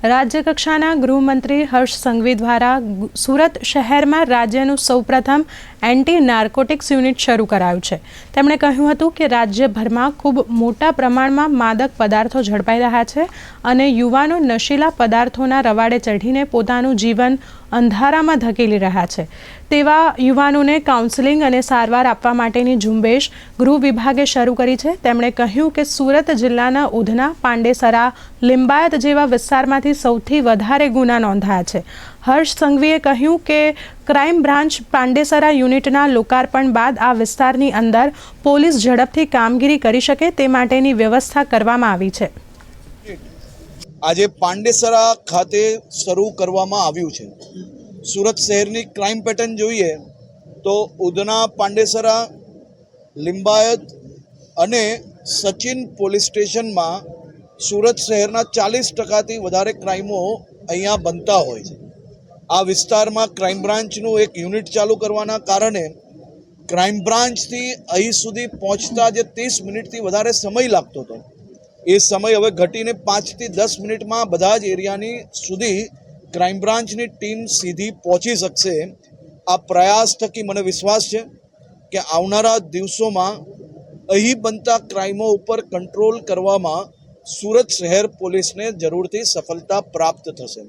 राज्य कक्षाना गृहमंत्री हर्ष संघवी द्वारा सूरत शहर में राज्यનું સૌપ્રથમ એન્ટી નાર્કોટિક્સ યુનિટ શરૂ કરાયું છે। તેમણે કહ્યું હતું કે રાજ્યભરમાં ખૂબ મોટા પ્રમાણમાં માદક પદાર્થો ઝડપાઈ રહ્યા છે અને યુવાનો નશીલા પદાર્થોના રવાડે ચઢીને પોતાનું જીવન અંધારામાં ધકેલી રહ્યા છે। તેવા યુવાનોને કાઉન્સેલિંગ અને સારવાર આપવા માટેની ઝુંબેશ ગૃહ વિભાગે શરૂ કરી છે। તેમણે કહ્યું કે સુરત જિલ્લાના ઉધના, પાંડેસરા, લિંબાયત જેવા વિસ્તારમાંથી સૌથી વધારે ગુના નોંધાયા છે। हर्ष संघवीए कह્યું કે क्राइम ब्रांच પાંડેસરા યુનિટના લોકાર્પણ બાદ આ વિસ્તારની અંદર પોલીસ ઝડપથી કામગીરી કરી શકે તે માટેની વ્યવસ્થા કરવામાં આવી છે। આજે પાંડેસરા ખાતે શરૂ કરવામાં આવ્યું છે। સુરત શહેરની ક્રાઇમ પેટર્ન જોઈએ તો ઉધના, પાંડેસરા, લિંબાયત અને સચિન પોલીસ સ્ટેશનમાં સુરત શહેરના 40% વધારે ક્રાઇમો અહીંયા બનતા હોય છે। આ વિસ્તારમાં ક્રાઇમ બ્રાન્ચનું એક યુનિટ ચાલુ કરવાના કારણે ક્રાઇમ બ્રાન્ચથી અહીં સુધી પહોંચતા જે 30 મિનિટથી વધારે સમય લાગતો હતો એ સમય હવે ઘટીને 5 થી 10 મિનિટમાં બધા જ એરિયાની સુધી ક્રાઇમ બ્રાન્ચની ટીમ સીધી પહોંચી શકશે। આ પ્રયાસ થકી મને વિશ્વાસ છે કે આવનારા દિવસોમાં અહીં બનતા ક્રાઇમો ઉપર કંટ્રોલ કરવામાં સુરત શહેર પોલીસને જરૂરથી સફળતા પ્રાપ્ત થશે।